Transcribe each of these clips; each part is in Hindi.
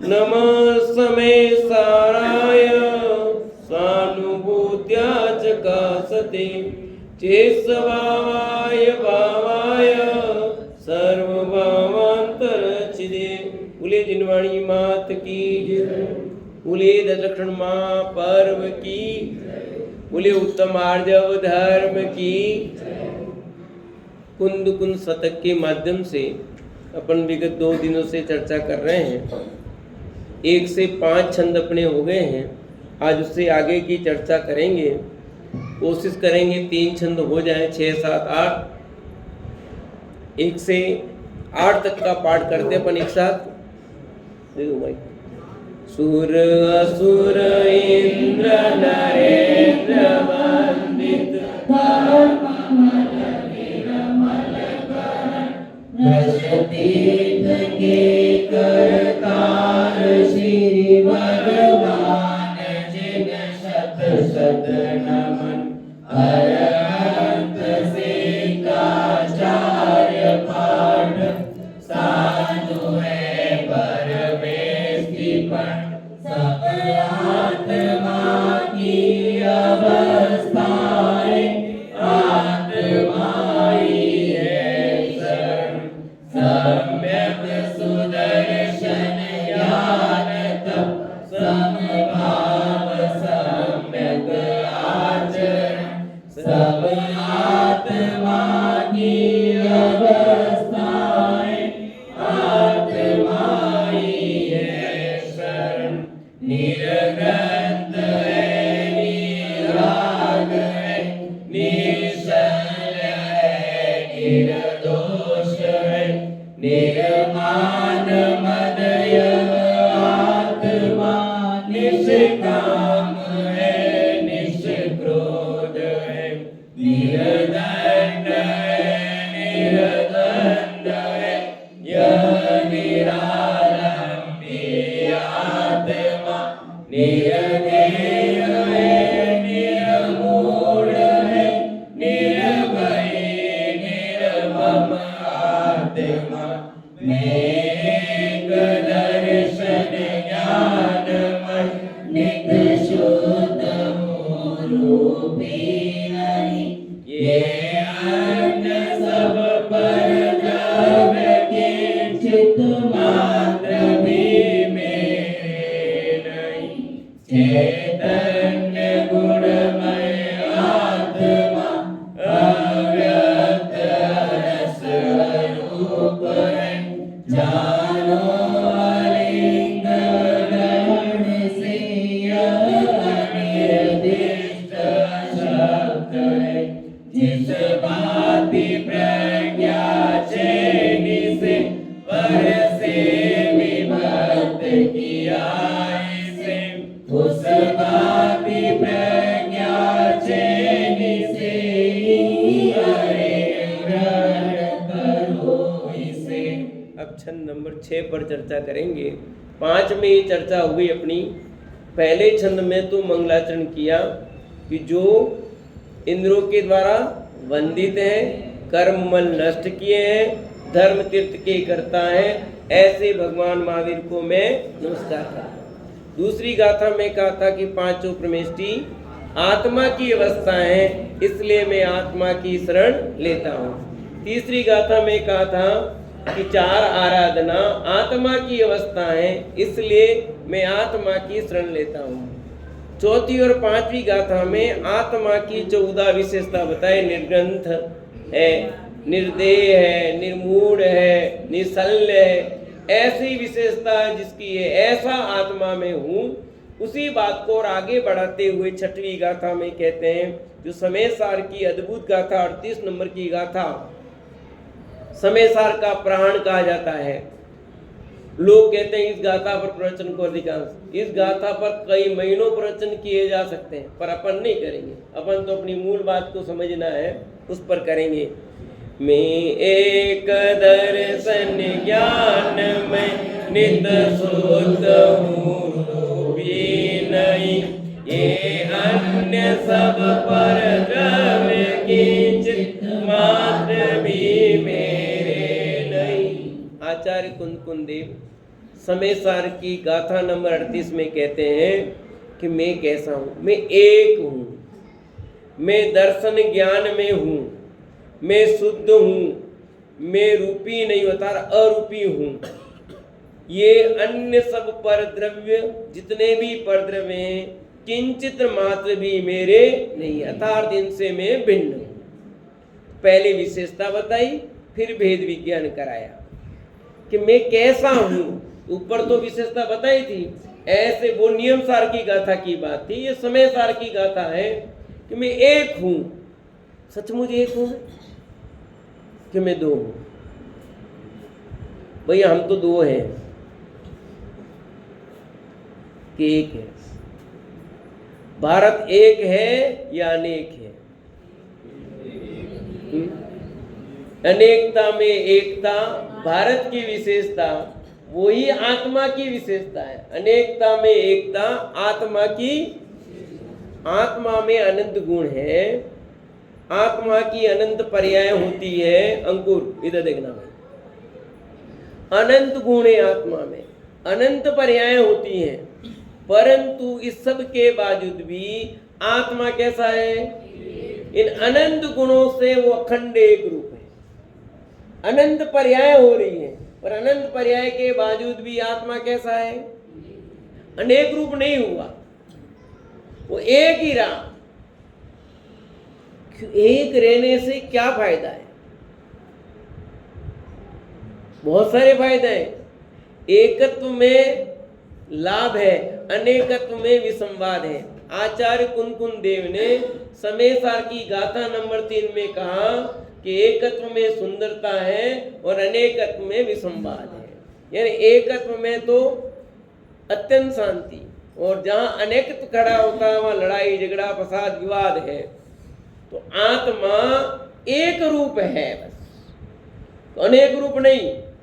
नमः समेसाराय सानुभूत्या च कासते चेत्स्वभावाय भावाय सर्वभावांतरचिदे। बोले जिनवाणी मात की जय। बोले दशलक्षण माँ पर्व की। बोले उत्तम आर्जव धर्म की। कुंद कुंद शतक के माध्यम से अपन विगत 2 दिनों से चर्चा कर रहे हैं। 1 से 5 छंद अपने हो गए हैं। आज उससे आगे की चर्चा करेंगे। कोशिश करेंगे 3 छंद हो जाए, 6, 7, 8। 1 से 8 तक का पाठ करते अपन एक साथ। सुर असुर इंद्र नरेंद्र वंदित तीर्थ के करतार श्री भगवान जिन शत शत नमन। अरहंत से काचार्य पाठ साधु है परमेश दीपन। सब आत्मा की अवस्थाएं आत्मा ही है शरण। सम्यक सुदर्शन ज्ञान तप समभाव सम्यक आचरण। सब आत्मा की अवस्थाएं आत्मा ही है शरण। निर्ग्रंथ है निराग है निश्चल है निर्दोष है। निर्माण मदय आत्मा निष्काम है निष्क्रोध है। निर्दंड है निर्दंड है यह निरालंबी आत्मा। निर्देय है निर्मूढ़ है निर्भय निर्मम आत्मा। मेघ दर्शन ज्ञानमय नित्य शुद्ध रूपी नहीं। ये अन्य सब पर द्रव्य किंचित मात्र भी मेरे नहीं। चैतन्य गुणमय आत्मा अव्यक्त रस रूप है। जानो अलिंग ग्रहण से यह अनिर्दिष्ट शब्द है। जिस भांति प्रज्ञा चैनी से पर से विभक्त किया इसे। उस भांति प्रज्ञा चैनी से हरे ग्रहण करो इसे। अब छंद नंबर 6 पर चर्चा करेंगे। 5 में ये चर्चा हुई अपनी। पहले छंद में तो मंगलाचरण किया कि जो इंद्रों के द्वारा वंदित है, कर्ममल नष्ट किए हैं, धर्म तीर्थ के करता है, ऐसे भगवान महावीर को मैं नमस्कार करता हूं। दूसरी गाथा में कहा था कि 5 प्रमेष्टि आत्मा की अवस्था है, इसलिए मैं आत्मा की शरण लेता हूँ। तीसरी गाथा में कहा था कि 4 आराधना आत्मा की अवस्था है, इसलिए मैं आत्मा की शरण लेता हूँ। चौथी और 5वीं गाथा में आत्मा की 14 विशेषता बताए। निर्ग्रंथ है, निर्देय है, निर्मूढ़ है, निशल्य है। ऐसी विशेषता जिसकी है, ऐसा आत्मा में हूँ। उसी बात को और आगे बढ़ाते हुए 6वीं गाथा में कहते हैं, जो समेसार की अद्भुत गाथा 38 नंबर की गाथा समेसार का प्राण कहा जाता है। लोग कहते हैं इस गाथा पर प्रवचन को अधिकांश, इस गाथा पर कई महीनों प्रवचन किए जा सकते हैं, पर अपन नहीं करेंगे। अपन तो अपनी मूल बात को समझना है, उस पर करेंगे। मैं एक दर्शन ज्ञान में नित शुद्ध हूँ भी नहीं। ये अन्य सब पर द्रव्य किंचित मात्र भी मेरे नहीं। आचार्य कुंद कुंदेव समय सार की गाथा नंबर 38 में कहते हैं कि मैं कैसा हूँ, मैं एक हूँ, मैं दर्शन ज्ञान में हूँ, मैं शुद्ध हूँ, मैं रूपी नहीं होता अरूपी हूँ। ये अन्य सब पर द्रव्य, जितने भी पर द्रव्य हैं, किंचित मात्र भी मेरे नहीं, अर्थात इनसे मैं भिन्न हूँ। पहले विशेषता बताई, फिर भेद विज्ञान कराया कि मैं कैसा हूँ। ऊपर तो विशेषता बताई थी, ऐसे वो नियम सार की गाथा की बात थी। ये समय सार की गाथा है कि मैं एक हूँ, सचमुच एक हूँ कि मैं दो हूँ। भैया हम तो दो हैं कि एक है। भारत एक है या अनेक है? अनेकता में एकता भारत की विशेषता, वही आत्मा की विशेषता है। अनेकता में एकता आत्मा की, आत्मा में अनंत गुण है, आत्मा की अनंत पर्याय होती है। अंकुर इधर देखना भाई, अनंत गुण है आत्मा में, अनंत पर्याय होती हैं, परंतु इस सब के बावजूद भी आत्मा कैसा है? इन अनंत गुणों से वो अखंड एक रूप है। अनंत पर्याय हो रही है, पर अनंत पर्याय के बावजूद भी आत्मा कैसा है? अनेक रूप नहीं हुआ, वो एक ही रहा। एक रहने से क्या फायदा है? बहुत सारे फायदे हैं। एकत्व में लाभ है, अनेकत्व में विसंवाद है। आचार्य कुनकुन देव ने समय सार की गाथा नंबर 3 में कहा कि एकत्व में सुंदरता है और अनेकत्व में विसंवाद है। यानी एकत्व में तो अत्यंत शांति, और जहां अनेकत्व खड़ा होता है वहां लड़ाई झगड़ा फसाद विवाद है। तो आत्मा एक रूप है बस, तो अनेक रूप नहीं।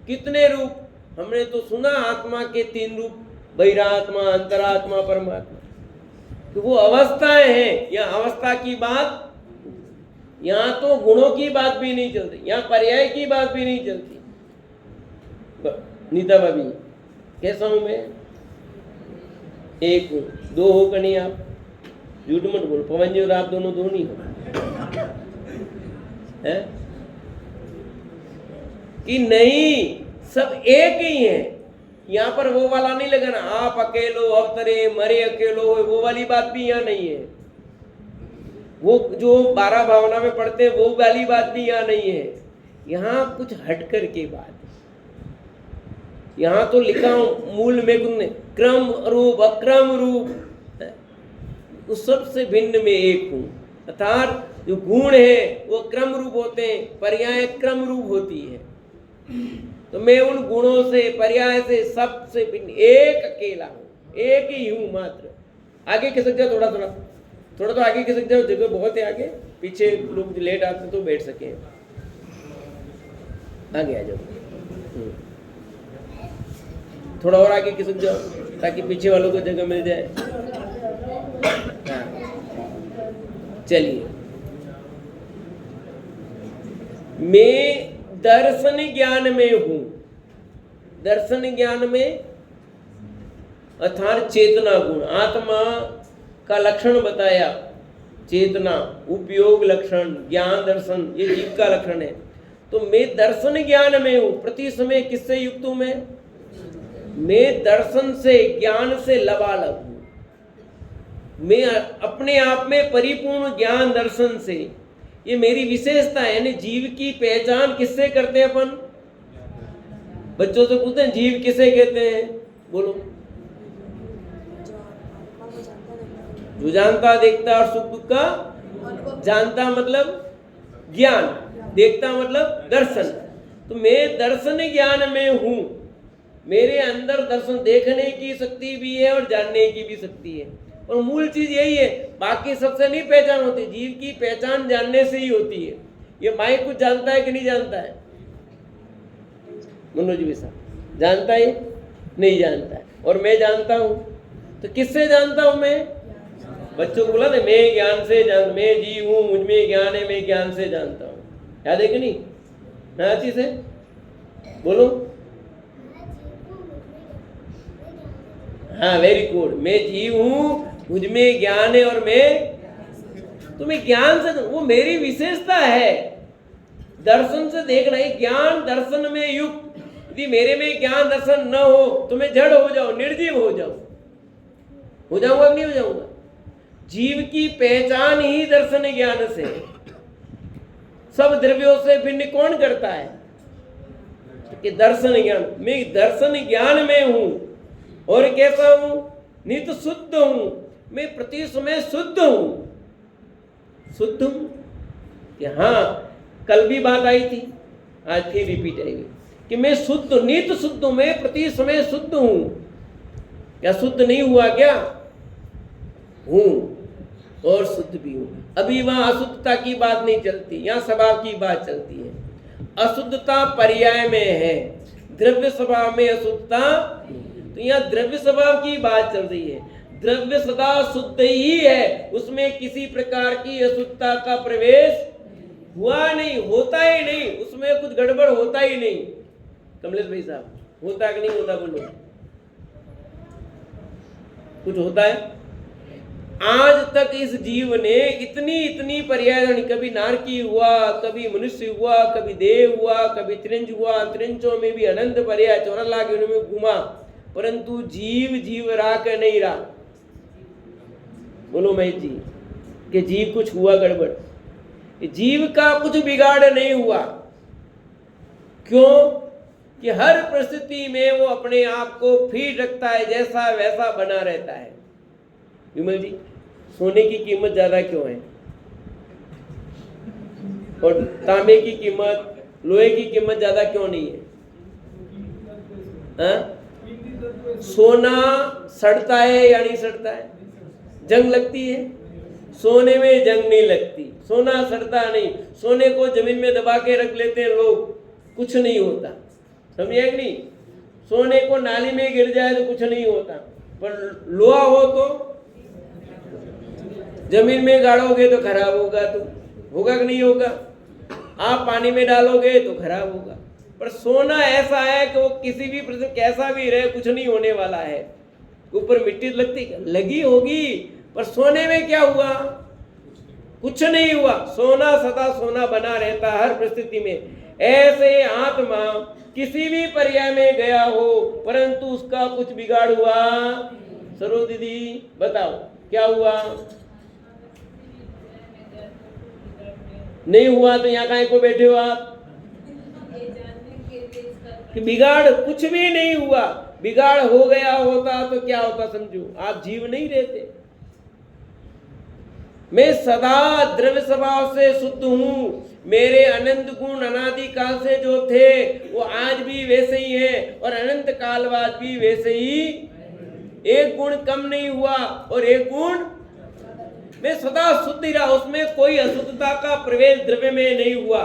कितने रूप? हमने तो सुना आत्मा के 3 रूप, बहिरात्मा, अंतरात्मा, परमात्मा। तो वो अवस्थाएं हैं। यहाँ अवस्था की बात, यहाँ तो गुणों की बात भी नहीं चलती, यहाँ पर्याय की बात भी नहीं चलती। नीता भाभी कैसा हूं मैं? एक हूं। दो हो कि नहीं? आप झूठ मत बोलो, पवन जी और आप दोनों दो नहीं हो है कि नहीं? सब एक ही है। यहाँ पर वो वाला नहीं लगाना, आप अकेलो अवतरे मरे अकेलो, वो वाली बात भी यहाँ नहीं है। वो जो 12 भावना में पढ़ते हैं वो वाली बात भी यहाँ नहीं है। यहाँ कुछ हटकर के बात है। यहाँ तो लिखा मूल में क्रम रूप अक्रम रूप, उस सबसे भिन्न में एक हूँ। अर्थात जो गुण है वो क्रम रूप होते हैं, पर्याय क्रम रूप होती है। तो मैं उन गुणों से, पर्याय से, सबसे भिन्न एक अकेला हूं, एक ही हूं मात्र। आगे खिसक जाओ, थोड़ा तो आगे खिसक जाओ, जगह बहुत है आगे, पीछे लोग लेट आते तो बैठ सके। आगे आ जाओ, थोड़ा और आगे खिसक जाओ ताकि पीछे वालों को जगह मिल जाए। चलिए, मैं दर्शन ज्ञान में हूं। दर्शन ज्ञान में अर्थात चेतना गुण, आत्मा का लक्षण बताया। चेतना, उपयोग लक्षण, ज्ञान दर्शन, ये जीव का लक्षण है। तो मैं दर्शन ज्ञान में हूं। प्रति समय किससे युक्त हूं मैं दर्शन से, ज्ञान से लबालब हूं। मैं अपने आप में परिपूर्ण ज्ञान दर्शन से, ये मेरी विशेषता है। यानी जीव की पहचान किससे करते हैं अपन? बच्चों से पूछते हैं जीव किसे कहते हैं? बोलो। जो जानता देखता और सुख दुख का जानता मतलब ज्ञान, देखता मतलब दर्शन। तो मैं दर्शन ज्ञान में हूं। मेरे अंदर दर्शन, देखने की शक्ति भी है और जानने की भी शक्ति है। और मूल चीज यही है, बाकी सबसे नहीं पहचान होती। जीव की पहचान जानने से ही होती है। ये माइक कुछ जानता है कि नहीं जानता है? मनोज भी साहब जानता है? नहीं जानता है। और मैं जानता हूं, तो किससे जानता हूं मैं? बच्चों को बोला था मैं ज्ञान से जान, मैं जीव हूं, मुझ में ज्ञान है, मैं ज्ञान से जानता हूं। याद है कि नहीं? नाची से बोलो। हाँ वेरी गुड, मैं जीव हूँ, मुझ में ज्ञान है और मैं तुम्हें ज्ञान से, वो मेरी विशेषता है। दर्शन से देखना है, ज्ञान दर्शन में युक्त, यदि मेरे में ज्ञान दर्शन न हो तो मैं जड़ हो जाऊं, निर्जीव हो जाऊं, हो जाऊंगा नहीं हो जाऊंगा। जीव की पहचान ही दर्शन ज्ञान से। सब द्रव्यों से भिन्न कौन करता है कि दर्शन ज्ञान। मैं दर्शन ज्ञान में हूं और कैसा हूं, नित्य शुद्ध हूं, मैं प्रति समय शुद्ध हूं। शुद्ध हूं कि हाँ, कल भी बात आई थी, आज फिर रिपीट आएगी कि मैं शुद्ध, नित्य शुद्ध हूं, मैं प्रति समय शुद्ध हूं। क्या शुद्ध नहीं हुआ क्या? हूं और शुद्ध भी हूं। अभी वहां अशुद्धता की बात नहीं चलती, यहां स्वभाव की बात चलती है। अशुद्धता पर्याय में है, द्रव्य स्वभाव में अशुद्धता। तो यहाँ द्रव्य स्वभाव की बात चल रही है। द्रव्य सदा शुद्ध ही है, उसमें किसी प्रकार की अशुद्धता का प्रवेश हुआ नहीं, होता ही नहीं, उसमें कुछ गड़बड़ होता ही नहीं। कमलेश भाई साहब, होता कि नहीं होता बोलो? कुछ होता है? आज तक इस जीव ने इतनी पर्याय, कभी नारकी हुआ, कभी मनुष्य हुआ, कभी देव हुआ, कभी त्रिंज हुआ, त्रिंचों में भी अनंत पर्याय 14 लाख में घूमा, परंतु जीव रहा के नहीं रहा। बोलो महेश जी कि जीव कुछ हुआ गड़बड़? जीव का कुछ बिगाड़ नहीं हुआ। क्यों? कि हर परिस्थिति में वो अपने आप को फिट रखता है, जैसा वैसा बना रहता है। विमल जी, सोने की कीमत ज्यादा क्यों है और तांबे की कीमत, लोहे की कीमत ज्यादा क्यों नहीं है? सोना सड़ता है या नहीं सड़ता है? जंग लगती है, सोने में जंग नहीं लगती, सोना सड़ता नहीं। सोने को जमीन में दबा के रख लेते हैं लोग, कुछ नहीं होता, समझे कि नहीं? सोने को नाली में गिर जाए तो कुछ नहीं होता, पर लोहा हो तो जमीन में गाड़ोगे तो खराब होगा, तो होगा कि नहीं होगा? आप पानी में डालोगे तो खराब होगा। पर सोना ऐसा है कि वो किसी भी प्रश्न कैसा भी रहे, कुछ नहीं होने वाला है। ऊपर मिट्टी लगती लगी होगी, पर सोने में क्या हुआ? कुछ नहीं हुआ। सोना सदा सोना बना रहता हर परिस्थिति में। ऐसे आत्मा किसी भी पर्याय में गया हो, परंतु उसका कुछ बिगाड़ हुआ? सरो दीदी बताओ क्या हुआ? नहीं हुआ तो यहाँ काहे को बैठे हो आप? कि बिगाड़ कुछ भी नहीं हुआ। बिगाड़ हो गया होता तो क्या होता समझो, आप जीव नहीं रहते। मैं सदा द्रव्य स्वभाव से शुद्ध हूं। मेरे अनंत गुण अनादि काल से जो थे वो आज भी वैसे ही है और अनंत काल बाद भी वैसे ही। एक गुण कम नहीं हुआ और एक गुण, मैं सदा शुद्ध ही रहा, उसमें कोई अशुद्धता का प्रवेश द्रव्य में नहीं हुआ।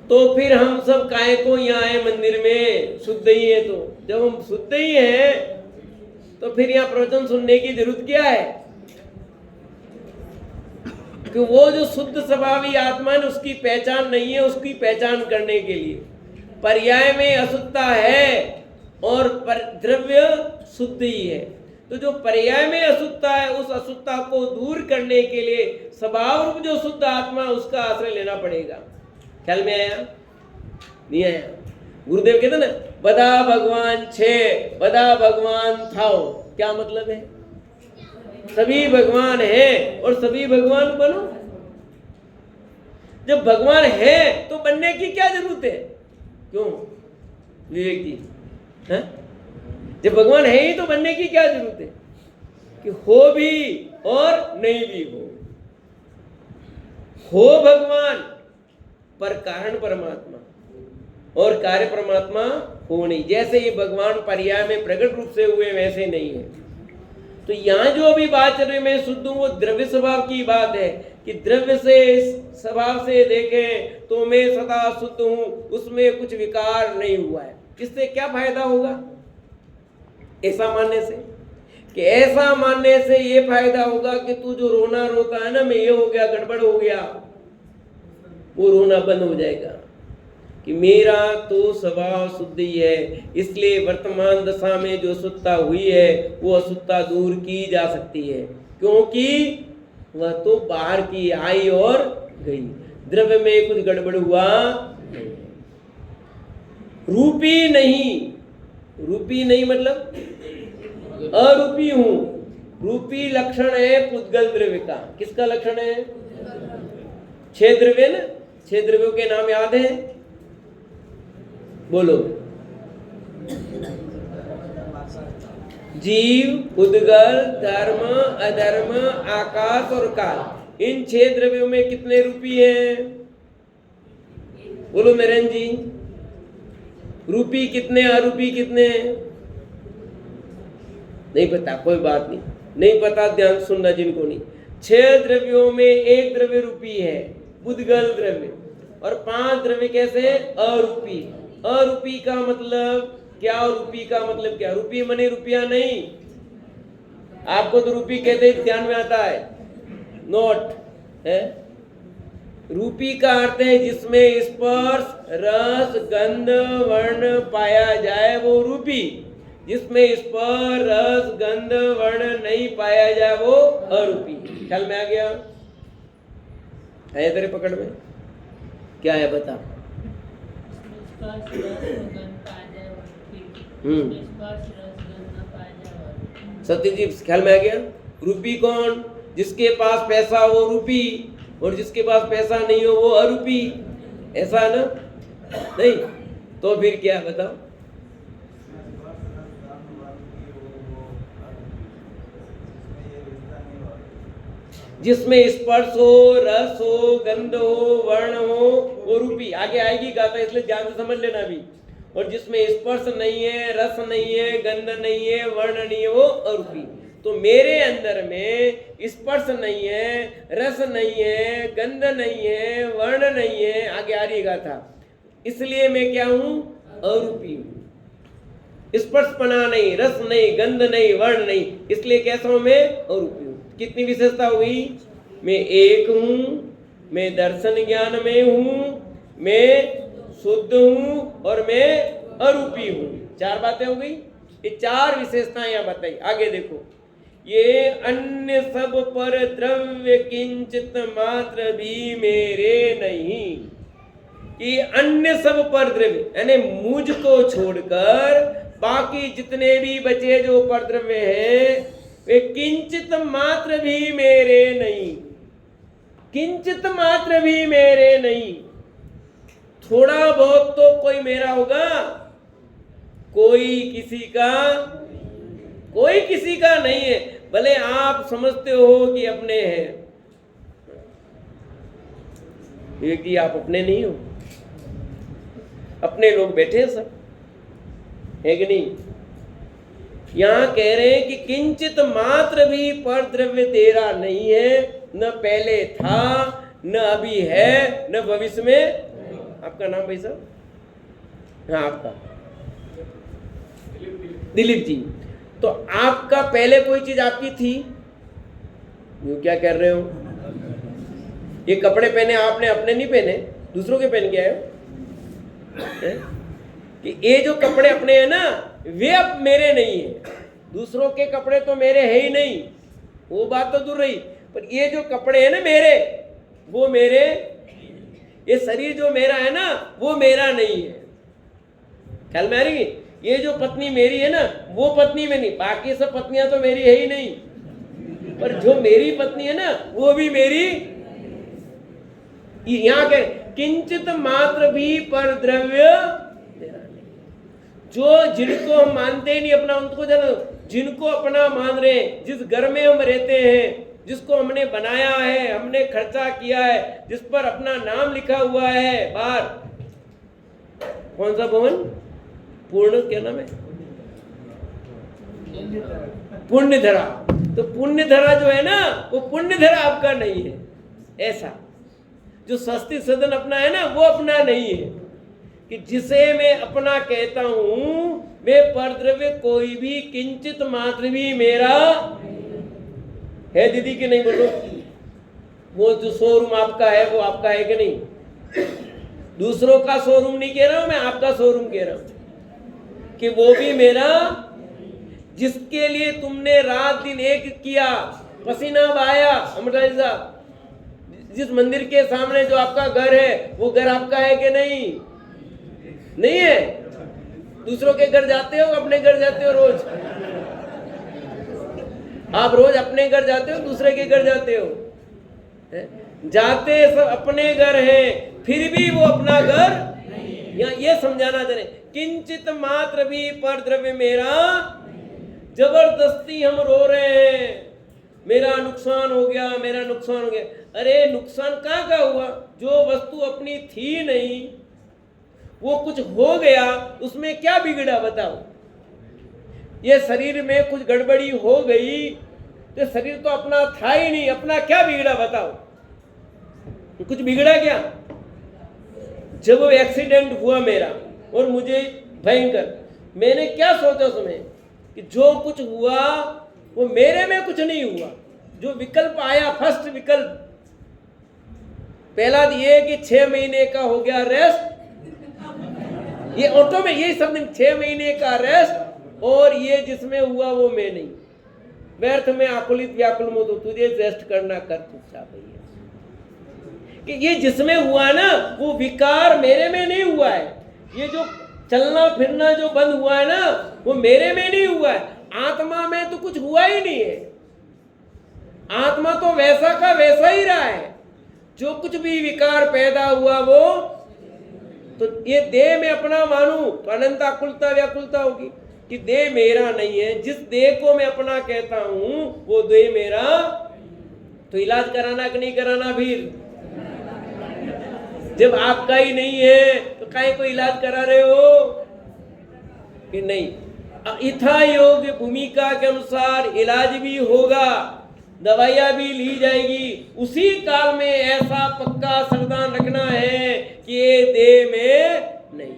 तो फिर हम सब काहे को यहाँ आए मंदिर में? शुद्ध ही है। तो जब हम शुद्ध ही हैं तो फिर यहाँ प्रवचन सुनने की जरूरत क्या है? कि वो जो शुद्ध स्वभावी आत्मा है उसकी पहचान नहीं है, उसकी पहचान करने के लिए पर्याय में अशुद्धता है और द्रव्य शुद्ध ही है। तो जो पर्याय में अशुद्धता है उस अशुद्धता को दूर करने के लिए स्वभाव रूप जो शुद्ध आत्मा उसका आश्रय लेना पड़ेगा। ख्याल में आया? नहीं आया? गुरुदेव कहते ना, बदा भगवान छे बदा भगवान थाओ। क्या मतलब है? सभी भगवान है और सभी भगवान बनो। जब भगवान है तो बनने की क्या जरूरत है? क्यों विवेक जी? है? जब भगवान है ही तो बनने की क्या जरूरत है? कि हो भी और नहीं भी हो भगवान पर कारण परमात्मा और कार्य परमात्मा हो नहीं। जैसे ये भगवान पर्याय में प्रकट रूप से हुए वैसे नहीं है। तो यहाँ जो अभी बात चल रही मैं शुद्ध हूँ, वो द्रव्य स्वभाव की बात है कि द्रव्य से स्वभाव से देखें तो मैं सदा शुद्ध हूँ, उसमें कुछ विकार नहीं हुआ है। इससे क्या फायदा होगा ऐसा मानने से? कि ऐसा मानने से ये फायदा होगा कि तू जो रोना रोता है ना, मैं ये हो गया गड़बड़ हो गया, वो रोना बंद हो जाएगा। कि मेरा तो स्वभाव शुद्ध ही है, इसलिए वर्तमान दशा में जो अशुद्धता हुई है वो अशुद्धता दूर की जा सकती है, क्योंकि वह तो बाहर की आई और गई, द्रव्य में कुछ गड़बड़ हुआ नहीं। रूपी नहीं, रूपी नहीं मतलब अरूपी हूं। रूपी लक्षण है पुद्गल द्रव्य का। किसका लक्षण है? 6 द्रव्य ना, 6 द्रव्यों के नाम याद है? बोलो। जीव, उद्गल, धर्म, अधर्म, आकाश और काल। इन 6 द्रव्यों में कितने रूपी हैं? बोलो नरेंद्र जी। रूपी कितने, अरूपी कितने? नहीं पता, कोई बात नहीं, नहीं पता ध्यान सुनना जिनको नहीं। 6 द्रव्यों में 1 द्रव्य रूपी है, उद्गल द्रव्य, और 5 द्रव्य कैसे? अरूपी। अरूपी का मतलब क्या? रूपी का मतलब क्या? रूपी मने रुपया नहीं, आपको तो रूपी कहते ही ध्यान में आता है, नोट है। रूपी का अर्थ है जिसमें स्पर्श, रस, गंध, वर्ण पाया जाए वो रूपी। जिसमें स्पर्श, रस, गंध, वर्ण नहीं पाया जाए वो अरूपी। ख्याल में आ गया? है तेरे पकड़ में? क्या है बता। सत्यजीत ख्याल में आ गया? रूपी कौन? जिसके पास पैसा हो रूपी, और जिसके पास पैसा नहीं हो वो अरूपी। ऐसा है ना? नहीं तो फिर क्या बताओ? जिसमें स्पर्श हो, रस हो, गंध हो, वर्ण हो वो रूपी। आगे आएगी गाथा, इसलिए ध्यान से समझ लेना भी। और जिसमें स्पर्श नहीं है, रस नहीं है, गंध नहीं है, वर्ण नहीं है वो अरूपी। तो मेरे अंदर में स्पर्श नहीं है, रस नहीं है, गंध नहीं है, वर्ण नहीं है, आगे आ रही गाथा, इसलिए मैं क्या हूं? अरूपी हूं। स्पर्शपना नहीं, रस नहीं, गंध नहीं, वर्ण नहीं, इसलिए कैसा हूं मैं? अरूपी हूं। कितनी विशेषता हुई? मैं एक हूं, मैं दर्शन ज्ञान में हूं, मैं शुद्ध हूं और मैं अरूपी हूं। 4 बातें हो गई। ये 4 विशेषताएं यहां बताई। आगे देखो, ये अन्य सब पर द्रव्य किंचित मात्र भी मेरे नहीं। कि अन्य सब पर द्रव्य यानी मुझको छोड़कर बाकी जितने भी बचे जो पर द्रव्य हैं वे किंचित मात्र भी मेरे नहीं। किंचित मात्र भी मेरे नहीं। थोड़ा बहुत तो कोई मेरा होगा, कोई किसी का नहीं है। भले आप समझते हो कि अपने हैं, कि आप अपने नहीं हो। अपने लोग बैठे हैं सब, है कि नहीं? यहां कह रहे हैं कि किंचित मात्र भी पर द्रव्य तेरा नहीं है, न पहले था, न अभी है, न भविष्य में। आपका नाम भाई साहब? हाँ आपका दिलीप जी। तो आपका पहले कोई चीज आपकी थी? वो क्या कर रहे हो? ये कपड़े पहने आपने, अपने नहीं पहने, दूसरों के पहन के आए हो। कि ये जो कपड़े अपने हैं ना वे अब मेरे नहीं है। दूसरों के कपड़े तो मेरे है ही नहीं, वो बात तो दूर रही, पर ये जो कपड़े हैं ना मेरे, वो मेरे। ये शरीर जो मेरा है ना वो मेरा नहीं है। ख्याल में आ रही? ये जो पत्नी मेरी है ना वो पत्नी में नहीं, बाकी सब पत्नियां तो मेरी है ही नहीं, पर जो मेरी पत्नी है ना वो भी मेरी। यहां के किंचित मात्र भी पर द्रव्य मेरा नहीं। जो जिनको हम मानते ही नहीं अपना, उनको जानो, जिनको अपना मान रहे हैं, जिस घर में हम रहते हैं, जिसको हमने बनाया है, हमने खर्चा किया है, जिस पर अपना नाम लिखा हुआ है बाहर, कौन सा भवन? पूर्ण, क्या नाम है? पुण्यधरा। तो पुण्यधरा जो है ना वो पुण्यधरा आपका नहीं है। ऐसा जो स्वस्ति सदन अपना है ना वो अपना नहीं है। कि जिसे मैं अपना कहता हूं वे परद्रव्य कोई भी किंचित मात्र भी मेरा है। दीदी की नहीं बोलो? वो जो शोरूम आपका है वो आपका है कि नहीं? दूसरों का शोरूम नहीं कह रहा हूं मैं, आपका शोरूम कह रहा हूं कि वो भी मेरा, जिसके लिए तुमने रात दिन एक किया, पसीना बहाया, अमरदास साहब, जिस मंदिर के सामने जो आपका घर है वो घर आपका है कि नहीं? नहीं है। दूसरों के घर जाते हो, अपने घर जाते हो? रोज आप रोज अपने घर जाते हो, दूसरे के घर जाते हो? जाते सब अपने घर हैं, फिर भी वो अपना घर, यहाँ ये समझाना चाह रहे, किंचित मात्र भी पर द्रव्य मेरा, जबरदस्ती हम रो रहे हैं, मेरा नुकसान हो गया, मेरा नुकसान हो गया। अरे नुकसान कहाँ का हुआ? जो वस्तु अपनी थी नहीं, वो कुछ हो गया, उसमें क्या बिगड़ा बताओ? ये शरीर में कुछ गड़बड़ी हो गई तो शरीर तो अपना था ही नहीं, अपना क्या बिगड़ा बताओ? कुछ बिगड़ा क्या? जब वो एक्सीडेंट हुआ मेरा और मुझे भयंकर, मैंने क्या सोचा उसमें कि जो कुछ हुआ वो मेरे में कुछ नहीं हुआ। जो विकल्प आया, फर्स्ट विकल्प पहला ये कि 6 महीने का हो गया रेस्ट, ये ऑटो में यही सब 6 महीने का रेस्ट, और ये जिसमें हुआ वो मैं नहीं, व्यर्थ में आकुलित व्याकुल मो, तो तुझे रेस्ट करना कर चुपचाप भैया। कि ये जिसमें हुआ ना वो विकार मेरे में नहीं हुआ है, ये जो चलना फिरना जो बंद हुआ है ना वो मेरे में नहीं हुआ है, आत्मा में तो कुछ हुआ ही नहीं है। आत्मा तो वैसा का वैसा ही रहा है। जो कुछ भी विकार पैदा हुआ वो तो ये देह में अपना मानूं तो अनंत आकुलता व्याकुलता होगी कि देह मेरा नहीं है। जिस देह को मैं अपना कहता हूं वो देह मेरा, तो इलाज कराना कि नहीं कराना? फिर जब आपका ही नहीं है तो काहे को इलाज करा रहे हो कि नहीं? इथा योग भूमिका के अनुसार इलाज भी होगा, दवाइयां भी ली जाएगी। उसी काल में ऐसा पक्का सावधान रखना है कि ये देह में नहीं,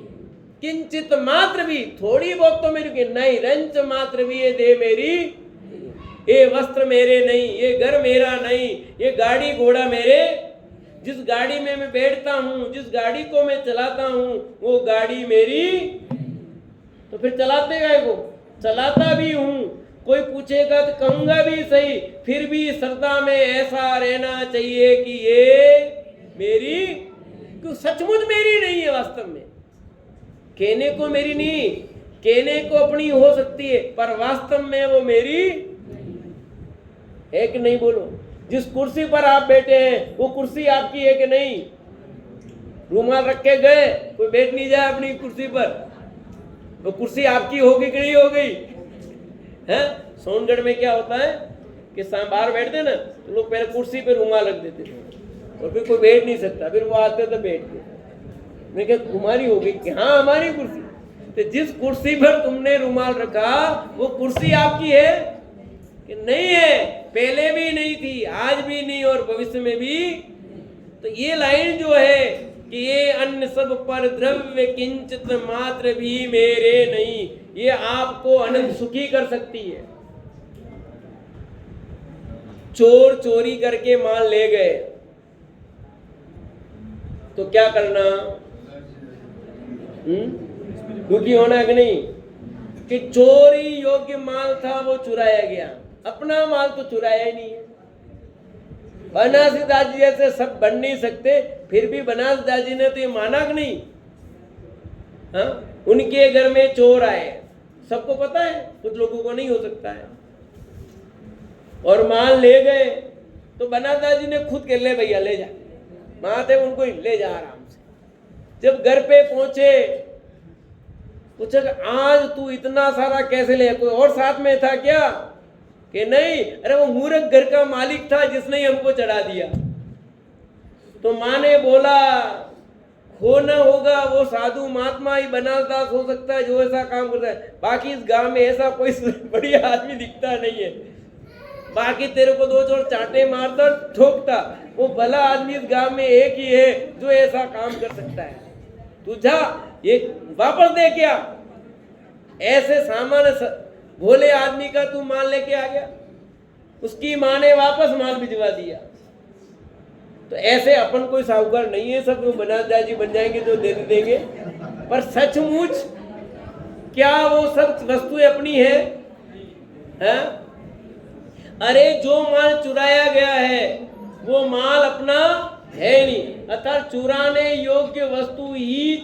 किंचित मात्र भी, थोड़ी बहुत तो मेरी नहीं, रंच मात्र भी ये देह मेरी, ये वस्त्र मेरे नहीं, ये घर मेरा नहीं, ये गाड़ी घोड़ा मेरे, जिस गाड़ी में मैं बैठता हूं, जिस गाड़ी को मैं चलाता हूं वो गाड़ी मेरी, तो फिर चलाते गए को चलाता भी हूं। कोई पूछेगा तो कहूंगा भी सही, फिर भी श्रद्धा में ऐसा रहना चाहिए कि ये मेरी, क्यों सचमुच मेरी नहीं है। वास्तव में कहने को मेरी नहीं, कहने को अपनी हो सकती है, पर वास्तव में वो मेरी है कि नहीं? बोलो, जिस कुर्सी पर आप बैठे हैं वो कुर्सी आपकी है कि नहीं? रुमाल रख के गए, कोई बैठ नहीं जाए अपनी कुर्सी पर, वो कुर्सी आपकी होगी कि नहीं हो गई है? सोनगढ़ में क्या होता है कि बाहर बैठते ना तो लोग पहले कुर्सी पे रुमाल रख देते थे और फिर कोई बैठ नहीं सकता, फिर वो आते तो बैठते। मैं क्या तुम्हारी हो गई कि हाँ हमारी कुर्सी? तो जिस कुर्सी पर तुमने रुमाल रखा वो कुर्सी आपकी है कि नहीं है? पहले भी नहीं थी, आज भी नहीं और भविष्य में भी। तो ये लाइन जो है कि ये अन्य सब पर द्रव्य किंचित मात्र भी मेरे नहीं, ये आपको अनंत सुखी कर सकती है। चोर चोरी करके माल ले गए तो क्या करना? दुखी होना कि नहीं? कि चोरी योग्य माल था वो चुराया गया, अपना माल तो चुराया ही नहीं है। बनारसी दास जी जैसे सब बन नहीं सकते, फिर भी बनारसी दास जी ने तो ये माना कि नहीं? हाँ, उनके घर में चोर आए, सबको पता है, कुछ लोगों को नहीं हो सकता है, और माल ले गए तो बनारसी दास जी ने खुद के ले भैया ले जा, महादेव उनको ले जा आराम से। जब घर पे पहुंचे पूछा आज तू इतना सारा कैसे ले, कोई और साथ में था क्या? कि नहीं, अरे वो मूर्ख घर का मालिक था जिसने ही हमको चढ़ा दिया। तो माँ ने बोला होना होगा वो साधु महात्मा ही बनारस दास हो सकता है जो ऐसा काम करता है, बाकी इस गांव में ऐसा कोई बढ़िया आदमी दिखता नहीं है। बाकी तेरे को दो जोड़ चाटे मारता ठोकता, वो भला आदमी इस गांव में एक ही है जो ऐसा काम कर सकता है। तू जा ये वापस दे क्या? ऐसे सामान्य भोले आदमी का तू माल लेके आ गया। उसकी माँ ने वापस माल भिजवा दिया। तो ऐसे अपन कोई साहूकार नहीं है, सब जो बना जी बन जाएंगे जो दे देंगे, पर सचमुच क्या वो सब वस्तुएं अपनी है? अरे जो माल चुराया गया है वो माल अपना है नहीं, अर्थात चुराने योग्य वस्तु ही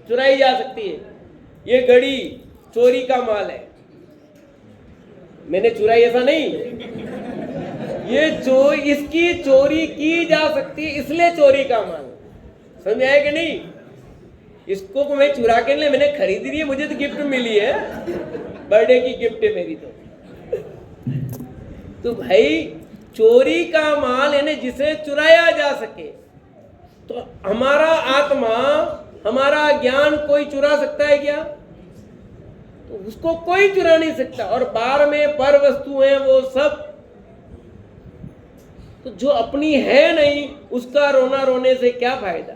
चुराई जा सकती है। ये घड़ी चोरी का माल है, मैंने चुराई ऐसा नहीं, ये इसकी चोरी की जा सकती है इसलिए चोरी का माल। समझ आया कि नहीं? इसको मैं चुरा के नहीं, मैंने खरीदी है, मुझे तो गिफ्ट मिली है, बर्थडे की गिफ्ट है मेरी। तो भाई चोरी का माल यानी जिसे चुराया जा सके, तो हमारा आत्मा हमारा ज्ञान कोई चुरा सकता है क्या? तो उसको कोई चुरा नहीं सकता। और बाहर में पर वस्तु है वो सब, तो जो अपनी है नहीं उसका रोना रोने से क्या फायदा?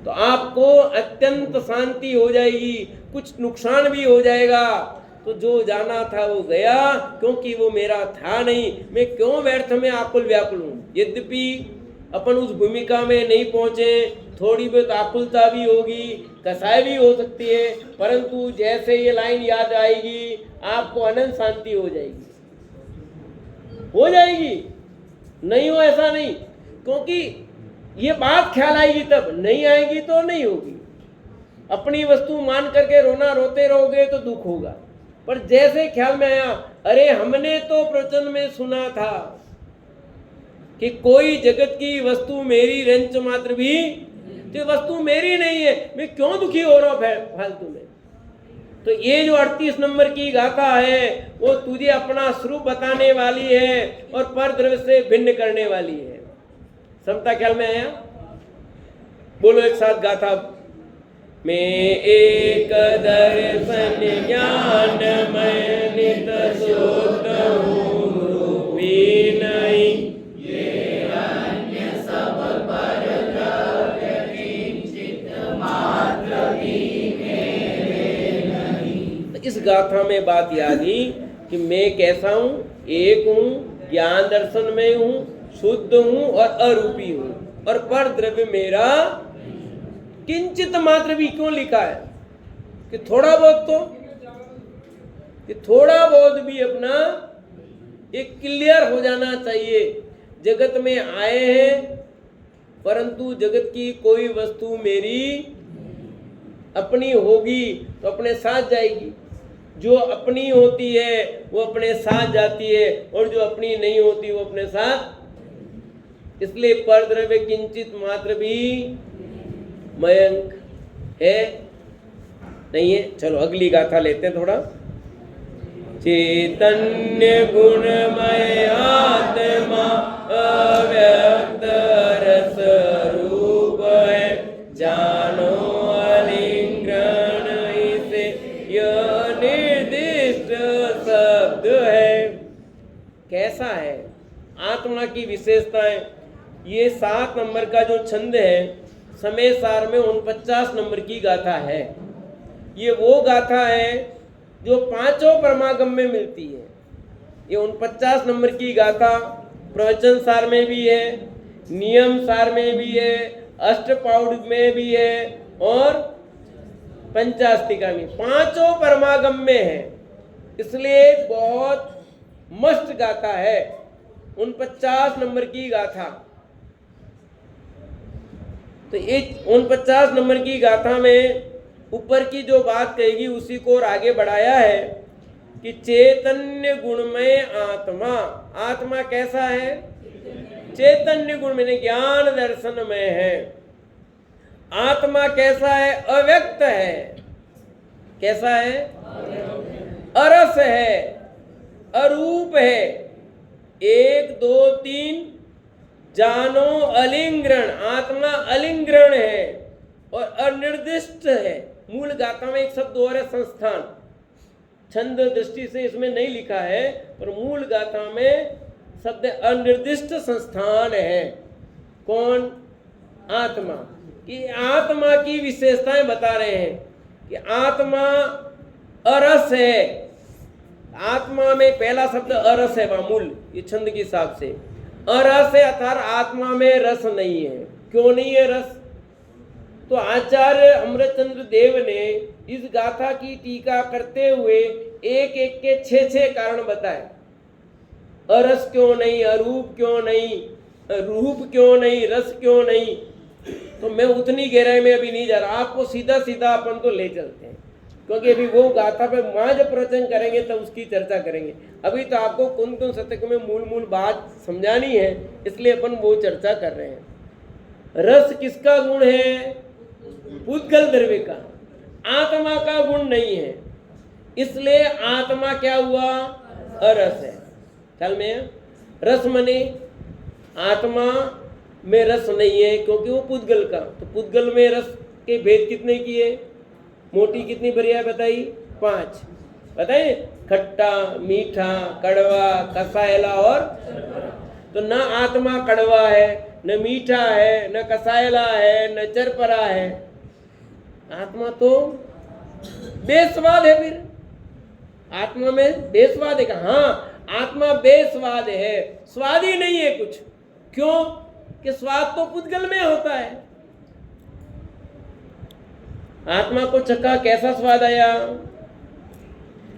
तो आपको अत्यंत शांति हो जाएगी, कुछ नुकसान भी हो जाएगा, तो जो जाना था वो गया, क्योंकि वो मेरा था नहीं, मैं क्यों व्यर्थ में आकुल व्याकुल हूं। यद्यपि अपन उस भूमिका में नहीं पहुंचे, थोड़ी बहुत आकुलता भी होगी, कसाई भी हो सकती है, परंतु जैसे ये लाइन याद आएगी आपको अनंत शांति हो जाएगी। हो जाएगी, नहीं हो ऐसा नहीं, क्योंकि ये बात ख्याल आएगी तब, नहीं आएगी तो नहीं होगी। अपनी वस्तु मान करके रोना रोते रहोगे तो दुख होगा, पर जैसे ख्याल में आया, अरे हमने तो प्रवचन में सुना था कि कोई जगत की वस्तु मेरी रंच मात्र भी, तो वस्तु मेरी नहीं है, मैं क्यों दुखी हो रहा हूं फालतू में। तो ये जो 38 नंबर की गाथा है वो तुझे अपना स्वरूप बताने वाली है और पर द्रव्य से भिन्न करने वाली है। समता ख्याल में आया? बोलो एक साथ गाथा। मैं एक दर्शन ज्ञान मैं नित शुद्ध हूँ, रूपी नहीं ये अन्य सब पर द्रव्य किंचित मात्र भी मेरे नहीं। इस गाथा में बात याद ही कि मैं कैसा हूँ, एक हूँ, ज्ञान दर्शन में हूँ, शुद्ध हूँ और अरूपी हूँ, और पर द्रव्य मेरा किंचित मात्र भी। क्यों लिखा है कि थोड़ा बहुत, तो कि थोड़ा बहुत भी अपना एक क्लियर हो जाना चाहिए। जगत में आए हैं परंतु जगत की कोई वस्तु मेरी अपनी होगी तो अपने साथ जाएगी, जो अपनी होती है वो अपने साथ जाती है, और जो अपनी नहीं होती वो अपने साथ। इसलिए पर द्रव्य किंचित मात्र भी मयंक है नहीं है। चलो अगली गाथा लेते हैं थोड़ा। चैतन्य गुणमय आत्मा अव्यक्त रस रूप है, जानो अलिंगन इसे यह निर्दिष्ट शब्द है। कैसा है आत्मा की विशेषताएं? ये 7 नंबर का जो छंद है समय सार में 49 नंबर की गाथा है। ये वो गाथा है जो 5 परमागम में मिलती है। ये 49 नंबर की गाथा प्रवचन सार में भी है, नियम सार में भी है, अष्टपाउड में भी है और पंचास्तिका में, 5 परमागम में है। इसलिए बहुत मस्त गाथा है 49 नंबर की गाथा। तो ये 49 नंबर की गाथा में ऊपर की जो बात कहेगी उसी को और आगे बढ़ाया है कि चैतन्य गुणमय आत्मा। आत्मा कैसा है? चैतन्य गुण में ज्ञान दर्शन में है। आत्मा कैसा है? अव्यक्त है। कैसा है? अरस है, अरूप है। 1 2 3 जानो अलिंग्रण, आत्मा अलिंग्रण है और अनिर्दिष्ट है। मूल गाथा में एक शब्द और है संस्थान, छंद दृष्टि से इसमें नहीं लिखा है, पर मूल गाथा में शब्द अनिर्दिष्ट संस्थान है। कौन? आत्मा। कि आत्मा की विशेषताएं बता रहे हैं कि आत्मा अरस है। आत्मा में पहला शब्द अरस है, मूल ये छंद के हिसाब से अरस है अर्थात आत्मा में रस नहीं है। क्यों नहीं है रस? तो आचार्य अमृतचंद्र देव ने इस गाथा की टीका करते हुए एक एक के 6 कारण बताए। अरस क्यों नहीं, अरूप क्यों नहीं, रूप क्यों नहीं, रस क्यों नहीं। तो मैं उतनी गहराई में अभी नहीं जा रहा, आपको सीधा सीधा अपन तो ले चलते हैं, क्योंकि अभी वो गाथा पे मां जब प्रवचन करेंगे तब उसकी चर्चा करेंगे। अभी तो आपको कुंतन शतक में मूल बात समझानी है, इसलिए अपन वो चर्चा कर रहे हैं। रस किसका गुण है? पुद्गल द्रव्य का, आत्मा का गुण नहीं है, इसलिए आत्मा क्या हुआ? अरस है। ख्याल में है? रस मने आत्मा में रस नहीं है, क्योंकि वो पुद्गल का। तो पुद्गल में रस के भेद कितने किए? मोटी कितनी पर्याय बताई? 5 बताइए। खट्टा, मीठा, कड़वा, कसायला और। तो न आत्मा कड़वा है, न मीठा है, न कसायला है, न चरपरा है। आत्मा तो बेस्वाद है। फिर आत्मा में बेस्वाद है। हाँ, आत्मा बेस्वाद है, स्वाद ही नहीं है कुछ। क्यों? कि स्वाद तो पुद्गल में होता है। आत्मा को चखा, कैसा स्वाद आया?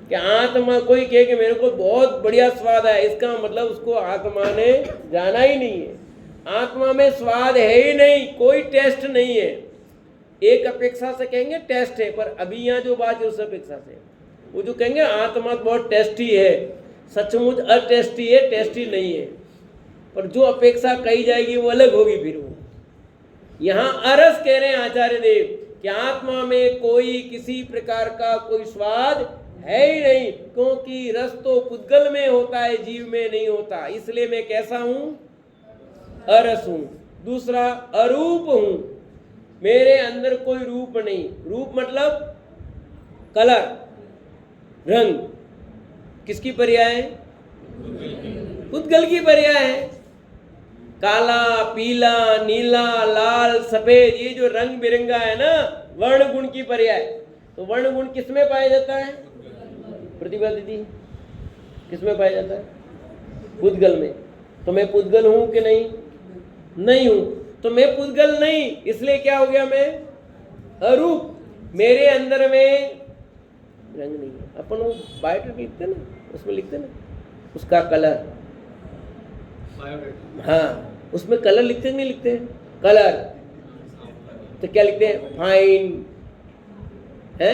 कि आत्मा कोई कहे कि मेरे को बहुत बढ़िया स्वाद आया, इसका मतलब उसको आत्मा ने जाना ही नहीं है। आत्मा में स्वाद है ही नहीं, कोई टेस्ट नहीं है। एक अपेक्षा से कहेंगे टेस्ट है, पर अभी यहाँ जो बात है उस अपेक्षा से वो जो कहेंगे आत्मा बहुत टेस्टी है, सचमुच अटेस्टी है, टेस्टी नहीं है। पर जो अपेक्षा कही जाएगी वो अलग होगी। फिर वो यहाँ अरस कह रहे हैं आचार्य देव कि आत्मा में कोई किसी प्रकार का कोई स्वाद है ही नहीं, क्योंकि रस तो पुद्गल में होता है, जीव में नहीं होता। इसलिए मैं कैसा हूं? अरस हूं। दूसरा, अरूप हूं, मेरे अंदर कोई रूप नहीं। रूप मतलब कलर, रंग। किसकी पर्याय है? पुद्गल की पर्याय है। काला, पीला, नीला, लाल, सफेद, ये जो रंग बिरंगा है ना, वर्ण गुण की पर्याय। तो वर्ण गुण किस में पाया जाता है? प्रतिभा दीदी, किस में पाया जाता है? पुद्गल में। तो मैं पुद्गल हूं कि नहीं? नहीं हूं। तो मैं पुद्गल नहीं, इसलिए क्या हो गया? मैं अरूप, मेरे अंदर में रंग नहीं है। अपन वो बायोडेटा लिखते ना, उसमें लिखते ना उसका कलर। हाँ, उसमें कलर लिखते हैं, नहीं लिखते हैं? कलर तो क्या लिखते हैं? फाइन है।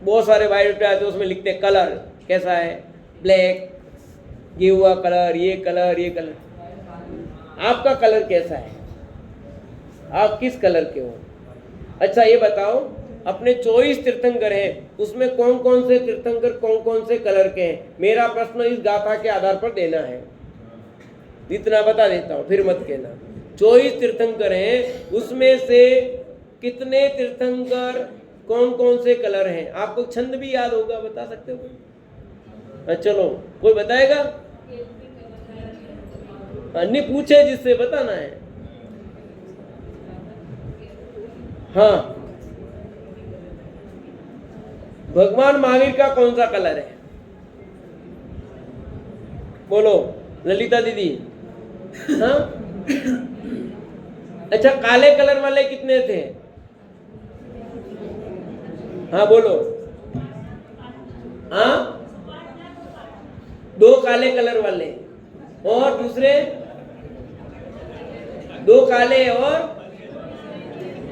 बहुत सारे बायोडेटा आते हैं, उसमें लिखते हैं कलर कैसा है, ब्लैक, ये हुआ कलर, ये कलर, ये कलर। आपका कलर कैसा है? आप किस कलर के हो? अच्छा ये बताओ, अपने 24 तीर्थंकर हैं, उसमें कौन कौन से तीर्थंकर कौन कौन से कलर के हैं? मेरा प्रश्न इस गाथा के आधार पर देना है। इतना बता देता हूँ, फिर मत कहना। 24 तीर्थंकर हैं, उसमें से कितने तीर्थंकर कौन कौन से कलर हैं? आपको छंद भी याद होगा, बता सकते हो? चलो कोई बताएगा? अन्य पूछे जिससे बताना है। हाँ, भगवान महावीर का कौन सा कलर है? बोलो ललिता दीदी। हाँ, अच्छा काले कलर वाले कितने थे? हाँ बोलो। हाँ, 2 काले कलर वाले, और दूसरे 2 काले और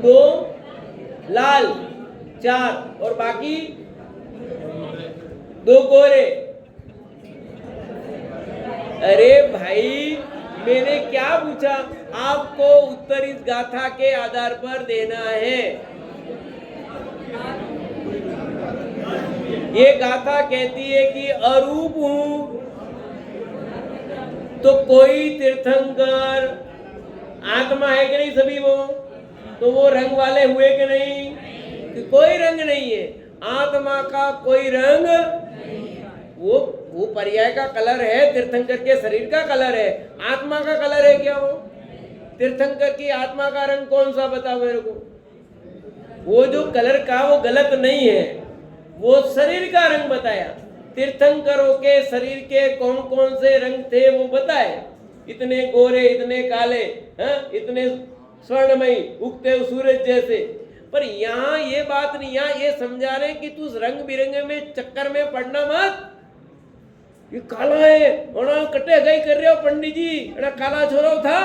2 लाल, 4, और बाकी 2 गोरे। अरे भाई, मैंने क्या पूछा? आपको उत्तर इस गाथा के आधार पर देना है। ये गाथा कहती है कि अरूप हूं, तो कोई तीर्थंकर आत्मा है कि नहीं? सभी वो, तो वो रंग वाले हुए कि नहीं? कि कोई रंग नहीं है। आत्मा का कोई रंग, वो पर्याय का कलर है, तीर्थंकर के शरीर का कलर है। आत्मा का कलर है क्या? वो तीर्थंकर की आत्मा का रंग कौन सा बताओ मेरे को? वो जो कलर का, वो गलत नहीं है, वो शरीर का रंग बताया। तीर्थंकरों के शरीर के कौन कौन से रंग थे वो बताए, इतने गोरे, इतने काले, इतने स्वर्णमयी, उगते हुए सूरज जैसे। पर यहाँ ये बात नहीं, यहाँ ये समझा रहे कि तू रंग बिरंगे में चक्कर में पड़ना मत। ये काला है और कटे गई कर रहे हो पंडित जी, काला छोरा था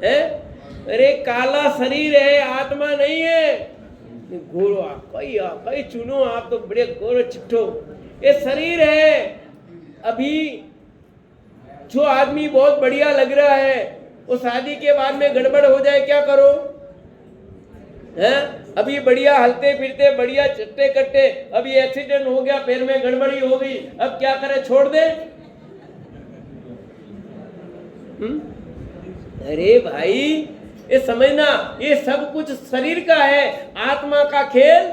है? अरे काला शरीर है, आत्मा नहीं है। गोरो कई चुनो, आप तो बड़े गोरो चिट्ठो। ये शरीर है। अभी जो आदमी बहुत बढ़िया लग रहा है, वो शादी के बाद में गड़बड़ हो जाए क्या करो? हैं? अभी बढ़िया हलते फिरते, बढ़िया चट्टे कट्टे, अभी एक्सीडेंट हो गया, पैर में गड़बड़ी हो गई, अब क्या करे? छोड़ दे? अरे भाई ये समझना, ये सब कुछ शरीर का है, आत्मा का खेल।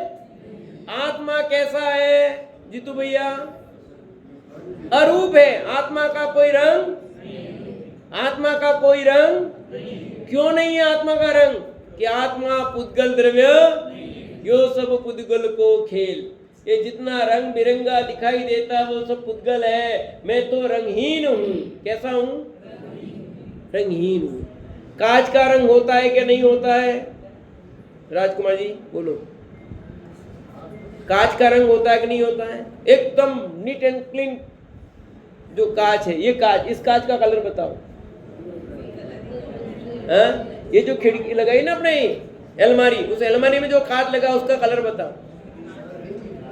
आत्मा कैसा है जीतू भैया? अरूप है। आत्मा का कोई रंग, आत्मा का कोई रंग क्यों नहीं है? आत्मा का रंग कि आत्मा पुद्गल द्रव्य, यो सब पुद्गल को खेल। ये जितना रंग बिरंगा दिखाई देता वो सब पुद्गल है। मैं तो रंगहीन हूं। कैसा हूं? रंगहीन हूं। कांच का रंग होता है कि नहीं होता है? राजकुमार जी बोलो, कांच का रंग होता है कि नहीं होता है? एकदम नीट एंड क्लीन जो कांच है, ये कांच, इस कांच का कलर बताओ। ये जो खिड़की लगाई ना अपने अलमारी, उस अलमारी में जो कांच लगा उसका कलर बताओ।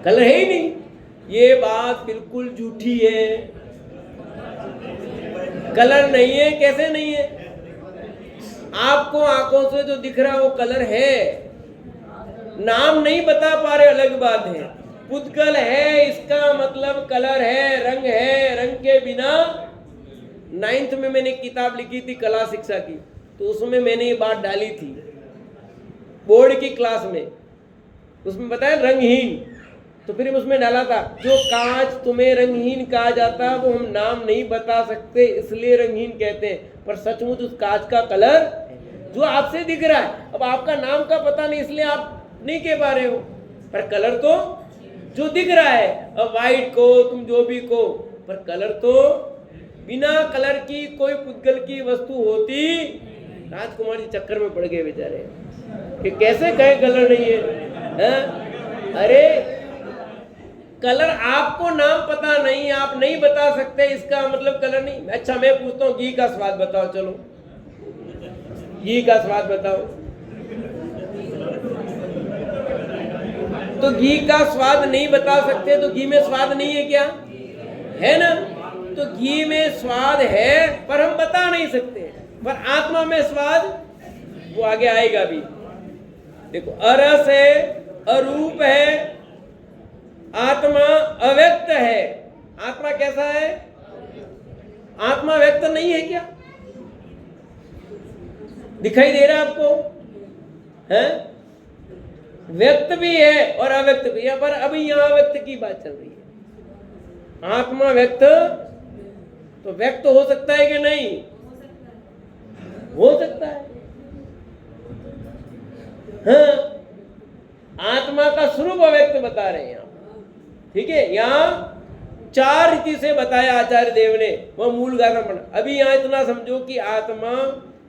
कलर है ही नहीं। ये बात बिल्कुल झूठी है। कलर नहीं है। कैसे नहीं है? आपको आंखों से जो दिख रहा है वो कलर है। नाम नहीं बता पा रहे, अलग बात है। पुद्गल है, इसका मतलब कलर है, रंग है। रंग के बिना 9th में मैंने किताब लिखी थी कला शिक्षा की, तो उसमें मैंने ये बात डाली थी बोर्ड की क्लास में। उसमें बताया रंगहीन, तो फिर उसमें डाला था जो कांच तुम्हें रंगहीन कहा जाता है वो हम नाम नहीं बता सकते इसलिए रंगहीन कहते हैं, पर सचमुच उस कांच का कलर जो आपसे दिख रहा है, अब आपका नाम का पता नहीं इसलिए आप नहीं कह पा रहे हो, पर कलर तो जो दिख रहा है, अब वाइट को तुम जो भी को, पर कलर तो बिना कलर की कोई पुद्गल की वस्तु होती। राजकुमार जी चक्कर में पड़ गए बेचारे कि कैसे कहे कलर नहीं है? अरे कलर आपको नाम पता नहीं, आप नहीं बता सकते, इसका मतलब कलर नहीं। अच्छा मैं पूछता हूँ घी का स्वाद बताओ, चलो घी का स्वाद बताओ। तो घी का स्वाद नहीं बता सकते तो घी में स्वाद नहीं है क्या? है ना? तो घी में स्वाद है पर हम बता नहीं सकते, पर आत्मा में स्वाद वो आगे आएगा भी। देखो अरस है, अरूप है, आत्मा अव्यक्त है। आत्मा कैसा है? आत्मा व्यक्त नहीं है क्या? दिखाई दे रहा है आपको? है व्यक्त भी है और अव्यक्त भी है, पर अभी यहाँ व्यक्त की बात चल रही है। आत्मा व्यक्त तो व्यक्त हो सकता है कि नहीं? हो सकता है। हाँ आत्मा का स्वरूप अव्यक्त बता रहे हैं यहाँ, ठीक है। यहाँ 4 रीति से बताया आचार्य देव ने, वह मूल गाथा पढ़ा। अभी यहाँ इतना समझो कि आत्मा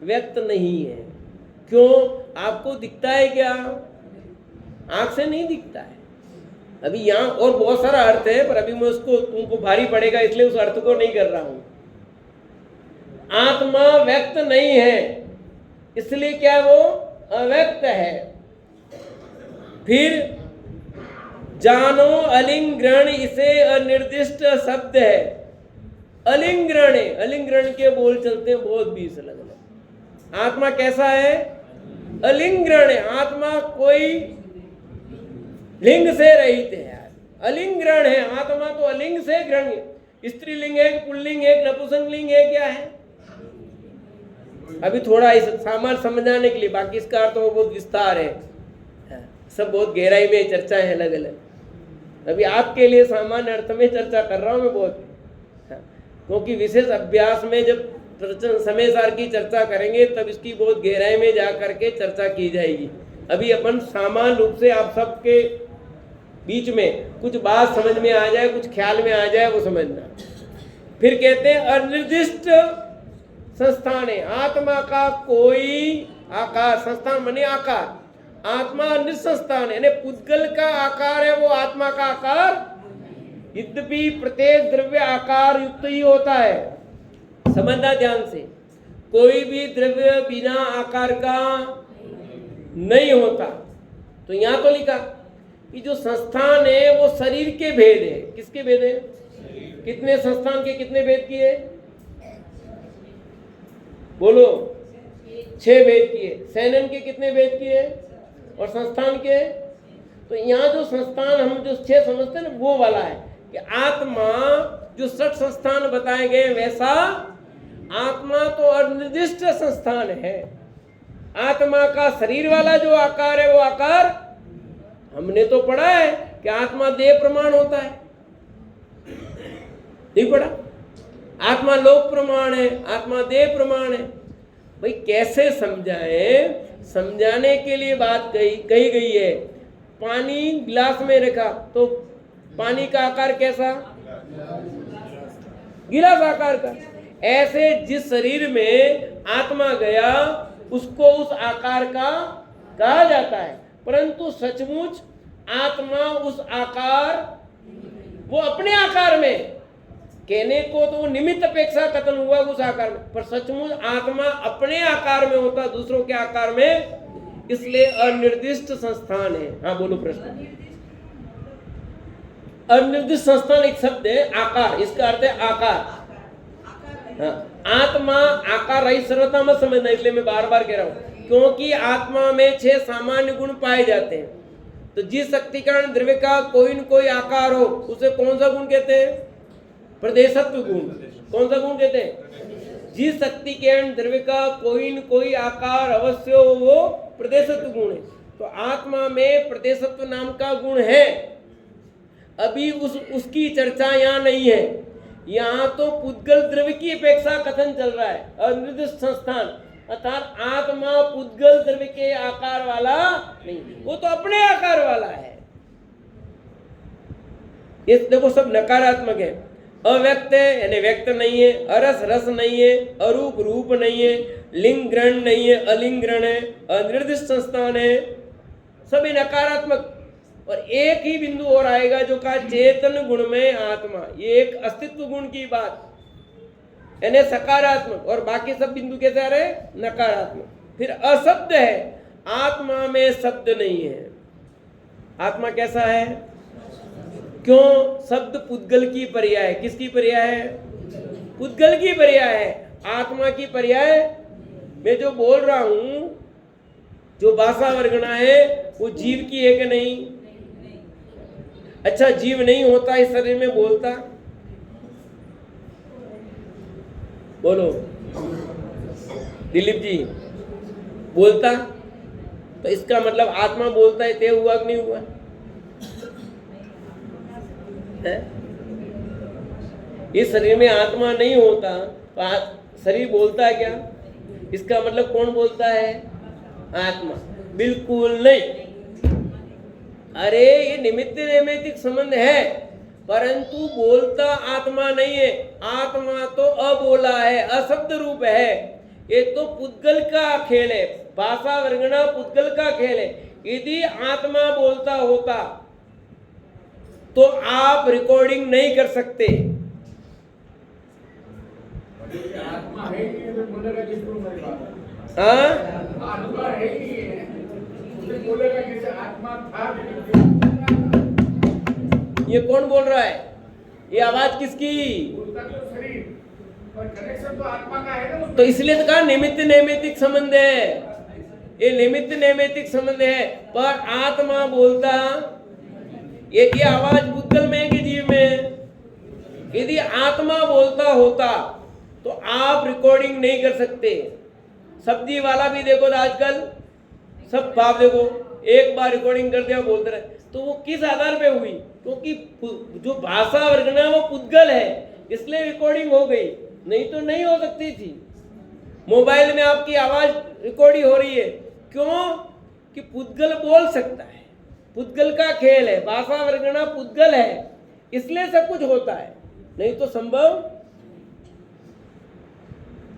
व्यक्त नहीं है। क्यों? आपको दिखता है क्या? आंख से नहीं दिखता है। अभी यहाँ और बहुत सारा अर्थ है, पर अभी मैं उसको तुमको भारी पड़ेगा इसलिए उस अर्थ को नहीं कर रहा हूं। आत्मा व्यक्त नहीं है इसलिए क्या वो अव्यक्त है। फिर जानो अलिंग ग्रहण, इसे अनिर्दिष्ट शब्द है। अलिंग ग्रहण है, अलिंग ग्रहण के बोल चलते हैं बहुत 20 अलग अलग। आत्मा कैसा है? अलिंग ग्रहण है। आत्मा कोई लिंग से रहित है। अलिंग ग्रहण है। आत्मा तो अलिंग से ग्रहण है। स्त्रीलिंग है, पुल्लिंग है, नपुंसकलिंग है, क्या है? अभी थोड़ा इस सामान्य समझाने के लिए, बाकी इसका अर्थ तो बहुत विस्तार है, सब बहुत गहराई में चर्चा है अलग अलग। अभी आपके लिए सामान्य अर्थ में चर्चा कर रहा हूं मैं बहुत, क्योंकि विशेष अभ्यास में जब समय सार की चर्चा करेंगे तब इसकी बहुत गहराई में जा करके चर्चा की जाएगी। अभी अपन सामान्य रूप से आप सबके बीच में कुछ बात समझ में आ जाए, कुछ ख्याल में आ जाए, वो समझना। फिर कहते हैं अनिर्दिष्ट संस्थान है। आत्मा का कोई आकार, संस्थान माने आकार, आत्मा अनिर्दिष्ट संस्थान है, यानी पुद्गल का आकार है वो आत्मा का आकार, यद्यपि प्रत्येक द्रव्य आकार युक्त ही होता है। समझना ध्यान से, कोई भी द्रव्य बिना आकार का नहीं होता। तो यहां तो लिखा कि जो संस्थान है वो शरीर के भेद है। किसके भेद है? कितने संस्थान के कितने भेद किए? बोलो। 6 भेद किए। सैनन के कितने भेद किए? और संस्थान के? तो यहाँ जो संस्थान हम जो 6 समझते हैं ना, वो वाला है कि आत्मा जो 6 संस्थान बताए गए वैसा आत्मा तो अनिर्दिष्ट संस्थान है। आत्मा का शरीर वाला जो आकार है वो आकार हमने तो पढ़ा है कि आत्मा देह प्रमाण होता है, नहीं पढ़ा? आत्मा लोक प्रमाण है, आत्मा देह प्रमाण है। भाई कैसे समझाएं? समझाने के लिए बात कही गई है। पानी गिलास में रखा तो पानी का आकार कैसा? गिलास आकार का। ऐसे जिस शरीर में आत्मा गया उसको उस आकार का कहा जाता है, परंतु सचमुच आत्मा उस आकार, वो अपने आकार में, कहने को तो वो निमित्त अपेक्षा कथन हुआ उस आकार में, पर सचमुच आत्मा अपने आकार में होता, दूसरों के आकार में, इसलिए अनिर्दिष्ट संस्थान है। हाँ बोलो प्रश्न। अनिर्दिष्ट संस्थान एक शब्द है, आकार, इसका अर्थ है आकार। हाँ, आत्मा आकार रही सर्वथा मत समझना, इसलिए मैं बार बार कह रहा हूं, क्योंकि आत्मा में 6 सामान्य गुण पाए जाते हैं। तो जिस शक्ति कारण द्रव्य का कोई न कोई आकार हो उसे कौन सा गुण कहते हैं? प्रदेशत्व गुण। कौन सा गुण कहते हैं? जिस शक्ति के द्रव्य का कोई न कोई आकार अवश्य हो वो प्रदेशत्व गुण है। तो आत्मा में प्रदेशत्व नाम का गुण है। अभी उसकी चर्चा यहाँ नहीं है। यहाँ तो पुद्गल द्रव्य की अपेक्षा कथन चल रहा है। अनिर्दिष्ट संस्थान अर्थात आत्मा पुद्गल द्रव्य के आकार वाला नहीं, वो तो अपने आकार वाला है। ये देखो सब नकारात्मक है। अव्यक्त है यानी व्यक्त नहीं है, अरस रस नहीं है, अरूप रूप नहीं है, लिंग ग्रहण नहीं है, अलिंग ग्रहण है, अनिर्दिष्ट संस्थान है, सभी नकारात्मक। और एक ही बिंदु और आएगा जो कहा चेतन गुण में आत्मा, ये एक अस्तित्व गुण की बात यानी सकारात्मक, और बाकी सब बिंदु कैसे आ रहे? नकारात्मक। फिर अशब्द है, आत्मा में शब्द नहीं है। आत्मा कैसा है? क्यों? शब्द पुद्गल की पर्याय है। किसकी पर्याय है? पुद्गल की पर्याय है। आत्मा की पर्याय मैं जो बोल रहा हूं, जो भाषा वर्गना है, वो जीव की है कि नहीं? अच्छा, जीव नहीं होता इस शरीर में, बोलता? बोलो दिलीप जी, बोलता? तो इसका मतलब आत्मा बोलता है, तय हुआ कि नहीं हुआ? है? इस शरीर में आत्मा नहीं होता तो शरीर बोलता है क्या? इसका मतलब कौन बोलता है? आत्मा। बिल्कुल नहीं। अरे ये निमित्त नैमित्तिक संबंध है, परंतु बोलता आत्मा नहीं है। आत्मा तो अबोला है, अशब्द रूप है। ये तो पुद्गल का खेल है, भाषा वर्गना पुद्गल का खेल है। यदि आत्मा बोलता होता तो आप रिकॉर्डिंग नहीं कर सकते। आत्मा है कि तो बोलेगा जिसको मेरी बात। हाँ, आत्मा है कि उसे बोलेगा जैसे आत्मा था। ये कौन बोल रहा है? ये आवाज किसकी? उसका तो शरीर और कनेक्शन तो आत्मा का है ना। तो इसलिए तो कहा निमित्त नैमित्तिक संबंध है। ये निमित्त नैमित्तिक संबंध है, पर आत्मा बोलता, ये आवाज पुद्गल में है कि जीव में? यदि आत्मा बोलता होता तो आप रिकॉर्डिंग नहीं कर सकते। सब्जी वाला भी देखो आजकल, सब बाप देखो, एक बार रिकॉर्डिंग कर दिया बोलते रहे, तो वो किस आधार पे हुई? क्योंकि जो भाषा वर्गना वो पुद्गल है, इसलिए रिकॉर्डिंग हो गई, नहीं तो नहीं हो सकती थी। मोबाइल में आपकी आवाज रिकॉर्डिंग हो रही है, क्यों? कि पुद्गल बोल सकता है, पुद्गल का खेल है, भाषा वर्गना पुद्गल है, इसलिए सब कुछ होता है, नहीं तो संभव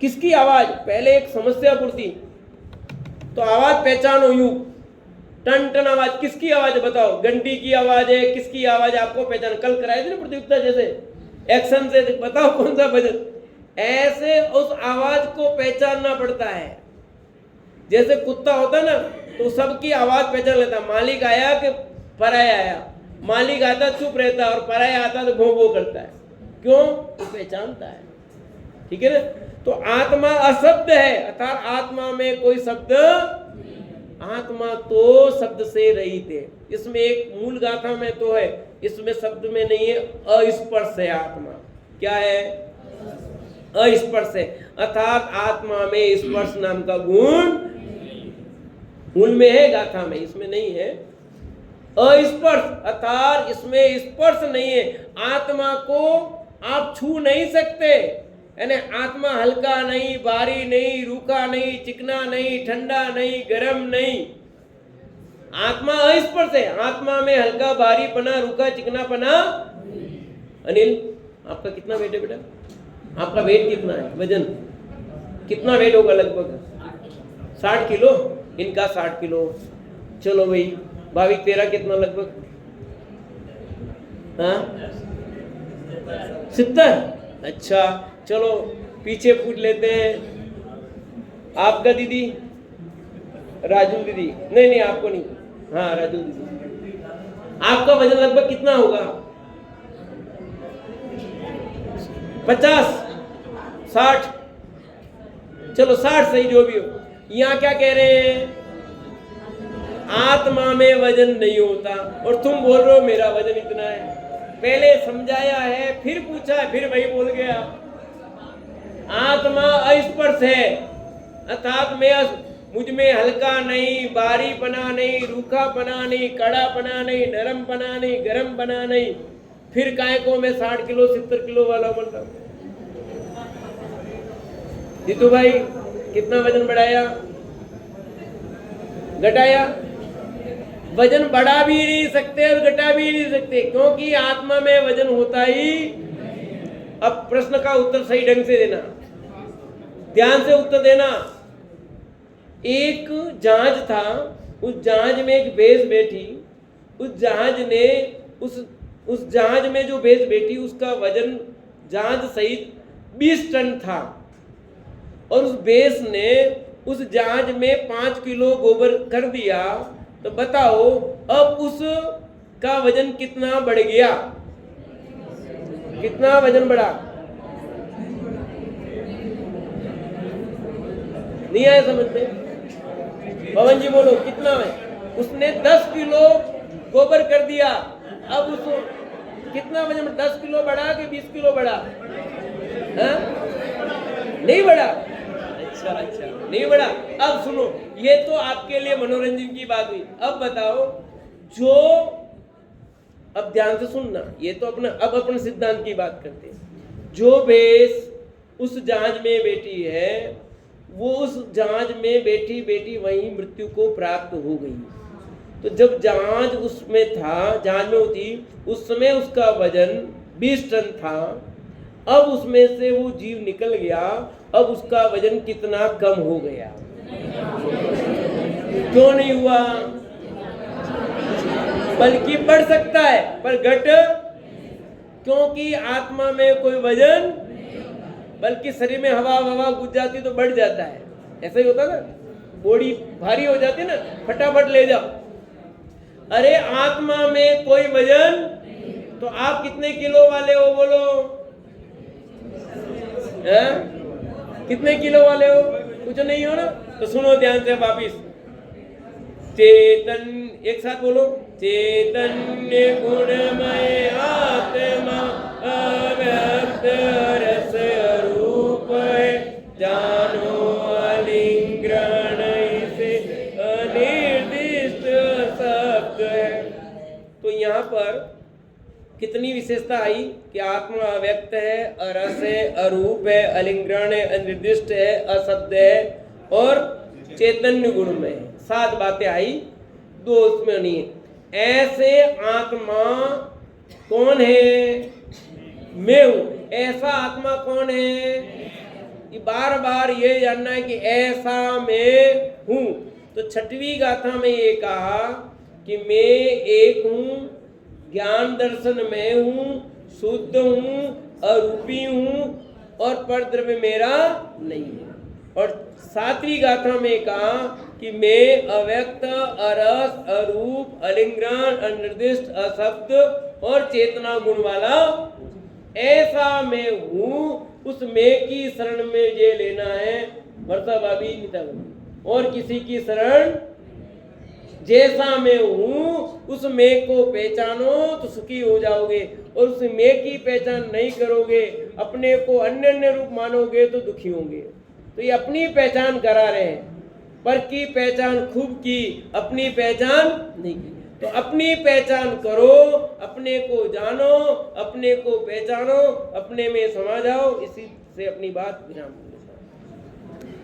किसकी आवाज, पहले एक समस्या पूर्ति, तो आवाज पहचानो यूं, टन टन आवाज, किसकी आवाज है बताओ, घंटी की आवाज है, किसकी आवाज है, आपको पहचान, कल कराए थे ना प्रतियोगिता जैसे एक्शन से, बताओ कौन सा भजन, ऐसे उस आवाज को पहचानना पड़ता है। जैसे कुत्ता होता ना तो सबकी आवाज पहचान लेता, मालिक आया कि पराया आया, मालिक आता चुप रहता और पराया आता तो भों भों करता है, क्यों, वो पहचानता है, ठीक है ना। तो आत्मा अशब्द है, अर्थात आत्मा में कोई शब्द, आत्मा तो शब्द से रहित है। इसमें एक मूल गाथा में तो है, इसमें शब्द में नहीं है, अस्पर्श है आत्मा, क्या है, अस्पर्श है, अर्थात आत्मा में स्पर्श नाम का गुण मूल में है, गाथा में, इसमें नहीं है। अस्पर्श अर्थात इसमें स्पर्श नहीं है, आत्मा को आप छू नहीं सकते, यानी आत्मा हल्का नहीं, भारी नहीं, रूखा नहीं, चिकना नहीं, ठंडा नहीं, गर्म नहीं, आत्मा अस्पर्श है, आत्मा में हल्का भारी पना, रूखा चिकना पना। अनिल आपका कितना वेट है बेटा, आपका वेट कितना है, वजन कितना वेट होगा, लगभग 60 किलो, इनका 60 किलो, चलो भाई भाविक तेरा कितना लगभग, हाँ 70, अच्छा चलो पीछे पूछ लेते हैं, आपका दीदी, राजू दीदी, नहीं आपको नहीं, हाँ राजू दीदी, आपका वजन लगभग कितना होगा, 50, 60, चलो 60 सही, जो भी हो। यहाँ क्या कह रहे हैं, आत्मा में वजन नहीं होता, और तुम बोल रहे हो मेरा वजन इतना है, पहले समझाया है, फिर पूछा है, फिर वही बोल गया। आत्मा अस्पर्श है, अर्थात मुझ में हल्का नहीं, भारी पना नहीं, रूखा पना नहीं, कड़ा पना नहीं, नरम पना नहीं, गरम पना नहीं, फिर काय को मैं 60 किलो 70 किलो वाला बन रहा हूं। जीतू भाई कितना वजन बढ़ाया, घटाया, वजन बढ़ा भी नहीं सकते और घटा भी नहीं सकते, क्योंकि आत्मा में वजन होता ही। अब प्रश्न का उत्तर सही ढंग से देना, ध्यान से उत्तर देना। एक जहाज था, उस जहाज में एक भैंस बैठी, उस जहाज ने उस जहाज में जो भैंस बैठी उसका वजन जहाज सहित 20 टन था, और उस भैंस ने उस जहाज में 5 किलो गोबर कर दिया, तो बताओ अब उस का वजन कितना बढ़ गया, कितना वजन बढ़ा, नहीं आया समझ में, पवन जी बोलो कितना है, उसने 10 किलो गोबर कर दिया, अब उसको कितना वजन, 10 किलो बढ़ा कि 20 किलो बढ़ा, हाँ? नहीं बढ़ा, अच्छा नहीं बढ़ा। अब सुनो, ये तो आपके लिए मनोरंजन की बात हुई, अब बताओ जो, अब ध्यान से सुनना, ये तो अब अपने सिद्धांत की बात करते हैं। जो भैंस उस जहाज में बैठी है, वो उस जहाज में बैठी बैठी वहीं मृत्यु को प्राप्त हो गई। तो जब जहाज उसमें था, जहाज में होती, उस समय उसका वजन 20 टन था, अब उसमें से वो जीव निकल गया, अब उसका वजन कितना कम हो गया, क्यों नहीं हुआ, बल्कि बढ़ सकता है पर घट, क्योंकि आत्मा में कोई वजन, बल्कि शरीर में हवा घुस जाती तो बढ़ जाता है, ऐसा ही होता ना, बॉडी भारी हो जाती ना, फटाफट ले जाओ। अरे आत्मा में कोई वजन, तो आप कितने किलो वाले हो बोलो, कितने किलो वाले हो, कुछ नहीं हो ना, तो सुनो ध्यान से वापिस, चेतन, एक साथ बोलो, चैतन्य गुणमय आत्मा अव्यक्त रस रूप है, जानो अलिंग्रण से अनिर्दिष्ट शब्द है। तो यहाँ पर कितनी विशेषता आई कि आत्मा अव्यक्त है, अरस है, अरूप है, अलिंग्रण है, अनिर्दिष्ट है, अशब्द है और चैतन्य गुण में है। 7 बातें आई, 2 उसमें नहीं है। ऐसे आत्मा कौन है, मैं हूं, ऐसा आत्मा कौन है, कि बार बार ये जानना है कि ऐसा मैं हूं। तो छठवीं गाथा में ये कहा कि मैं एक हूं, ज्ञान दर्शन में हूं, शुद्ध हूं, अरूपी हूं और परद्रव्य मेरा नहीं है। और सातवीं गाथा में कहा कि मैं अव्यक्त, अरस, अरूप, अलिंगन, अनिर्दिष्ट, अशब्द और चेतना गुण वाला ऐसा मैं हूं। उस मैं की शरण में ये लेना है वर्षा भाभी, नीता भाभी, और किसी की शरण जैसा मैं हूं उस मैं को पहचानो तो सुखी हो जाओगे, और उस मैं की पहचान नहीं करोगे, अपने को अन्य अन्य रूप मानोगे तो दुखी होंगे। तो ये अपनी पहचान करा रहे हैं, पर की पहचान खूब की, अपनी पहचान नहीं की। तो अपनी पहचान करो, अपने को जानो, अपने को पहचानो, अपने में समा जाओ। इसी से अपनी बात विराम।